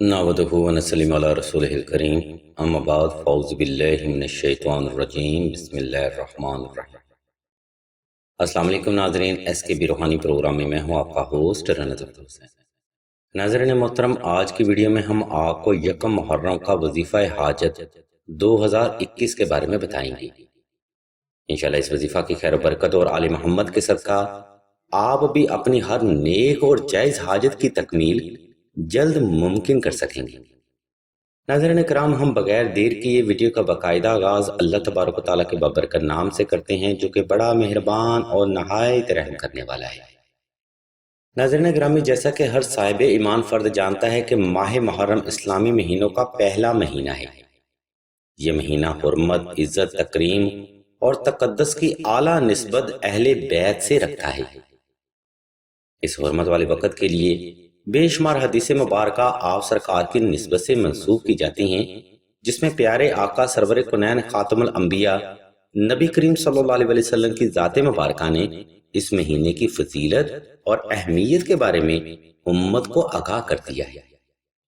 نعوذ ونسلم علی رسولہ الکریم اما بعد فاعوذ باللہ من الشیطان الرجیم بسم اللہ الرحمن الرحیم۔ السلام علیکم ناظرین، ایس کے بی روحانی پروگرام میں ہوں آپ کا ہوسٹ رنت حسین۔ ناظرین محترم، آج کی ویڈیو میں ہم آپ کو یکم محرم کا وظیفہ حاجت 2021 کے بارے میں بتائیں گے۔ انشاءاللہ اس وظیفہ کی خیر و برکت اور آل محمد کے صدقہ آپ بھی اپنی ہر نیک اور جائز حاجت کی تکمیل جلد ممکن کر سکیں گے۔ ناظرین کرام، ہم بغیر دیر کی یہ ویڈیو کا باقاعدہ آغاز اللہ تبارک و تعالیٰ کے بابرکت نام سے کرتے ہیں، جو کہ بڑا مہربان اور نہایت رحم کرنے والا ہے۔ ناظرین گرامی، جیسا کہ ہر صاحب ایمان فرد جانتا ہے کہ ماہ محرم اسلامی مہینوں کا پہلا مہینہ ہے۔ یہ مہینہ حرمت، عزت، تکریم اور تقدس کی اعلیٰ نسبت اہل بیت سے رکھتا ہے۔ اس حرمت والے وقت کے لیے بے شمار حدیث مبارکہ آپ سرکار کی نسبت سے منسوب کی جاتی ہیں، جس میں پیارے آقا سرور کونین خاتم الانبیاء نبی کریم صلی اللہ علیہ وسلم کی ذات مبارکہ نے اس مہینے کی فضیلت اور اہمیت کے بارے میں امت کو آگاہ کر دیا ہے۔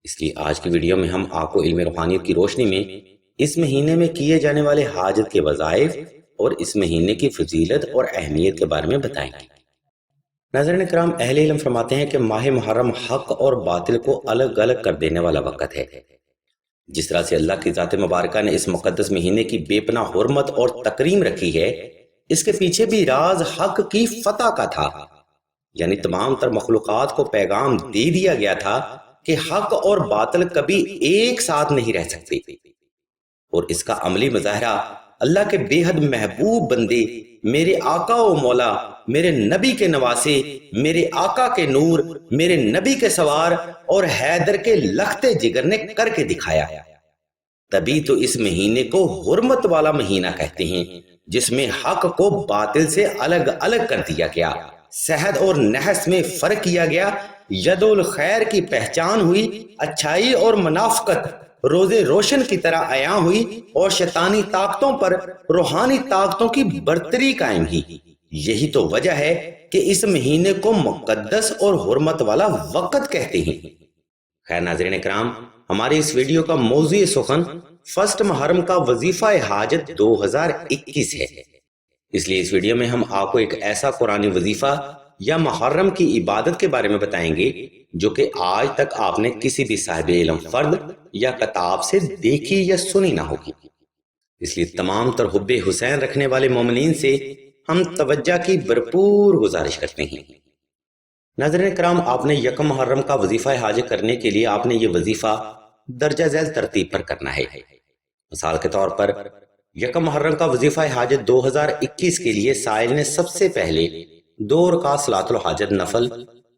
اس لیے آج کی ویڈیو میں ہم آپ کو علم روحانیت کی روشنی میں اس مہینے میں کیے جانے والے حاجت کے وظائف اور اس مہینے کی فضیلت اور اہمیت کے بارے میں بتائیں گے۔ ناظرین کرام، اہل علم فرماتے ہیں کہ ماہ محرم حق اور باطل کو الگ الگ کر دینے والا وقت ہے۔ جس طرح سے اللہ کی ذات مبارکہ نے اس مقدس مہینے کی بے پناہ حرمت اور تکریم رکھی ہے، اس کے پیچھے بھی راز حق کی فتح کا تھا، یعنی تمام تر مخلوقات کو پیغام دے دیا گیا تھا کہ حق اور باطل کبھی ایک ساتھ نہیں رہ سکتے، اور اس کا عملی مظاہرہ اللہ کے بے حد محبوب بندے، میرے آقا و مولا، میرے نبی کے نواسے، میرے آقا کے نور، میرے نبی کے سوار اور حیدر کے لختے جگر نے کر کے دکھایا۔ تبھی تو اس مہینے کو حرمت والا مہینہ کہتے ہیں، جس میں حق کو باطل سے الگ الگ کر دیا گیا، صحت اور نحس میں فرق کیا گیا، ید الخیر کی پہچان ہوئی، اچھائی اور منافقت روزے روشن کی طرح عیاں ہوئی، اور شیطانی طاقتوں پر روحانی طاقتوں کی برتری قائم ہوئی۔ یہی تو وجہ ہے کہ اس مہینے کو مقدس اور حرمت والا وقت کہتے ہیں۔ خیر ناظرین کرام، ہماری اس ویڈیو کا موضوع سخن فرسٹ محرم کا وظیفہ حاجت 2021 ہے۔ اس لیے اس ویڈیو میں ہم آپ کو ایک ایسا قرآنی وظیفہ یا محرم کی عبادت کے بارے میں بتائیں گے جو کہ آج تک آپ نے کسی بھی صاحب علم فرد یا کتاب سے دیکھی یا سنی نہ ہوگی۔ اس لیے تمام تر حب حسین رکھنے والے مومنین سے ہم توجہ کی بھرپور گزارش کرتے ہیں۔ ناظرین کرام، آپ نے یکم محرم کا وظیفہ حاجت کرنے کے لیے آپ نے یہ وظیفہ درجہ ذیل ترتیب پر کرنا ہے۔ مثال کے طور پر یکم محرم کا وظیفہ حاجت 2021 کے لیے سائل نے سب سے پہلے 2 رکعت صلاۃ الحاجت نفل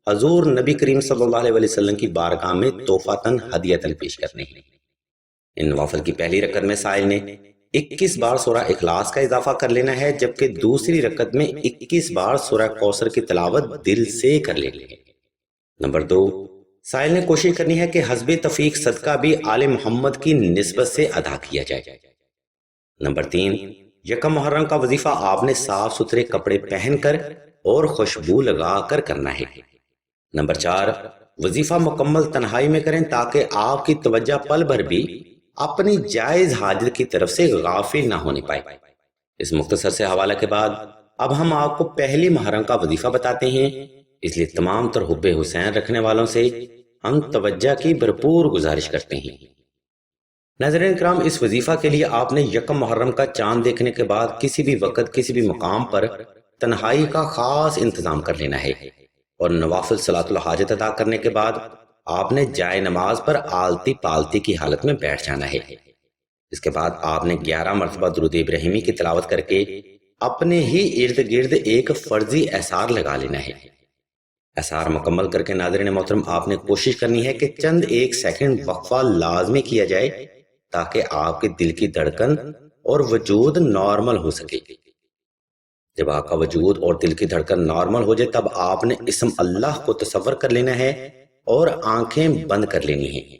حضور نبی کریم صلی اللہ علیہ وسلم کی بارگاہ میں تحفۃً ہدیۃً پیش کرنے ہیں۔ ان نوافل کی پہلی رکعت میں سائل نے 21 بار سورہ اخلاص کا اضافہ کر لینا ہے، جبکہ دوسری رکعت میں 21 بار سورہ کوثر کی تلاوت دل سے کر لینی ہے۔ نمبر 2، سائل نے کوشش کرنی ہے کہ حسب توفیق صدقہ بھی آل محمد کی نسبت سے ادا کیا جائے۔ نمبر 3، یکم محرم کا وظیفہ آپ نے صاف ستھرے کپڑے پہن کر اور خوشبو لگا کر کرنا ہے۔ نمبر 4، وظیفہ مکمل تنہائی میں کریں تاکہ آپ کی توجہ پل بھر بھی اپنی جائز حاجت کی طرف سے غافل نہ ہونے پائے۔ اس مختصر سے حوالہ کے بعد اب ہم آپ کو پہلی محرم کا وظیفہ بتاتے ہیں، اس لیے تمام تر حب حسین رکھنے والوں سے ہم توجہ کی بھرپور گزارش کرتے ہیں۔ ناظرین کرام، اس وظیفہ کے لیے آپ نے یکم محرم کا چاند دیکھنے کے بعد کسی بھی وقت کسی بھی مقام پر تنہائی کا خاص انتظام کر لینا ہے، اور نوافل صلاۃ الحاجت ادا کرنے کے بعد آپ نے جائے نماز پر آلتی پالتی کی حالت میں بیٹھ جانا ہے۔ اس کے بعد آپ نے 11 مرتبہ درود ابراہیمی کی تلاوت کر کے اپنے ہی ارد گرد ایک فرضی احسار لگا لینا ہے۔ احسار مکمل کر کے ناظرین محترم، آپ نے کوشش کرنی ہے کہ چند ایک سیکنڈ وقفہ لازمی کیا جائے تاکہ آپ کے دل کی دھڑکن اور وجود نارمل ہو سکے۔ جب آپ کا وجود اور دل کی دھڑکن نارمل ہو جائے تب آپ نے اسم اللہ کو تصور کر لینا ہے اور آنکھیں بند کر لینی ہیں۔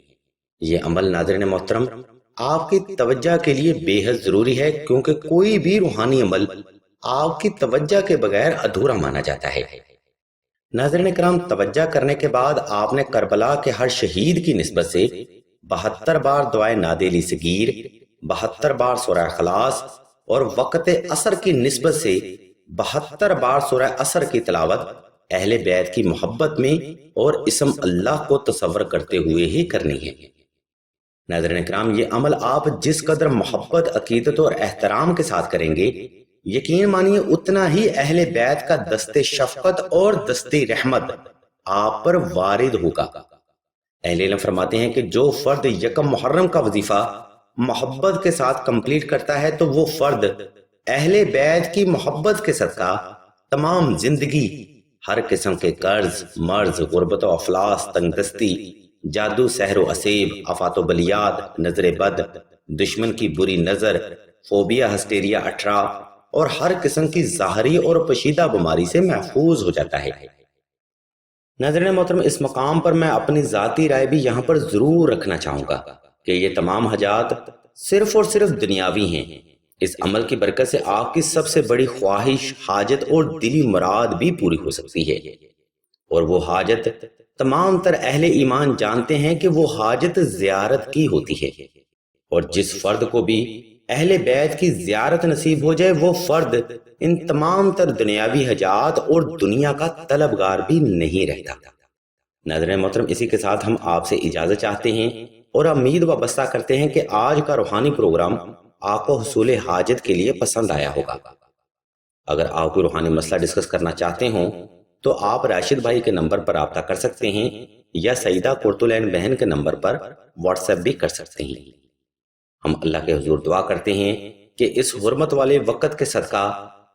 یہ عمل ناظرین محترم آپ کی توجہ کے لیے بے حد ضروری ہے، کیونکہ کوئی بھی روحانی عمل آپ کی توجہ کے بغیر ادھورا مانا جاتا ہے۔ ناظرین کرام، توجہ کرنے کے بعد آپ نے کربلا کے ہر شہید کی نسبت سے 72 بار دعائے نادیلی صغیر، 72 بار سورہ اخلاص اور وقت عصر کی نسبت سے 72 بار سورہ عصر کی تلاوت اہل بیت کی محبت میں اور اسم اللہ کو تصور کرتے ہوئے ہی کرنی ہے۔ ناظرین کرام، یہ عمل آپ جس قدر محبت، عقیدت اور احترام کے ساتھ کریں گے، یقین مانیے اتنا ہی اہل بیت کا دست شفقت اور دست رحمت آپ پر وارد ہوگا۔ اہل علم فرماتے ہیں کہ جو فرد یکم محرم کا وظیفہ محبت کے ساتھ کمپلیٹ کرتا ہے تو وہ فرد اہل بیت کی محبت کے صدقہ تمام زندگی ہر قسم کے قرض، مرض، غربت و افلاس، تنگ دستی، جادو، سحر و عصیب، آفات و بلیات، نظر بد، دشمن کی بری نظر، فوبیا، ہسٹیریا 18 اور ہر قسم کی ظاہری اور پوشیدہ بیماری سے محفوظ ہو جاتا ہے۔ ناظرین محترم، اس مقام پر میں اپنی ذاتی رائے بھی یہاں پر ضرور رکھنا چاہوں گا کہ یہ تمام حاجات صرف اور صرف دنیاوی ہیں۔ اس عمل کی برکت سے آپ کی سب سے بڑی خواہش، حاجت اور دلی مراد بھی پوری ہو سکتی ہے، اور وہ حاجت تمام تر اہل ایمان جانتے ہیں کہ وہ حاجت زیارت کی ہوتی ہے، اور جس فرد کو بھی اہل بیت کی زیارت نصیب ہو جائے وہ فرد ان تمام تر دنیاوی حاجات اور دنیا کا طلبگار بھی نہیں رہتا۔ ناظرین محترم، اسی کے ساتھ ہم آپ سے اجازت چاہتے ہیں اور امید وابستہ کرتے ہیں کہ آج کا روحانی پروگرام آپ کو حصول حاجت کے لیے پسند آیا ہوگا۔ اگر آپ کوئی روحانی مسئلہ ڈسکس کرنا چاہتے ہوں تو آپ راشد بھائی کے نمبر پر رابطہ کر سکتے ہیں یا سعیدہ کورتولین بہن کے نمبر پر واٹس ایپ بھی کر سکتے ہیں۔ ہم اللہ کے حضور دعا کرتے ہیں کہ اس حرمت والے وقت کے صدقہ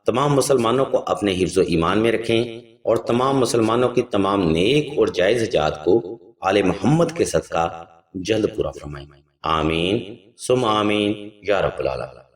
تمام مسلمانوں کو اپنے حفظ و ایمان میں رکھیں اور تمام مسلمانوں کی تمام نیک اور جائز حاجات کو آل محمد کے صدقہ جلد پورا فرمائیں۔ آمین ثم آمین یا رب العالمین۔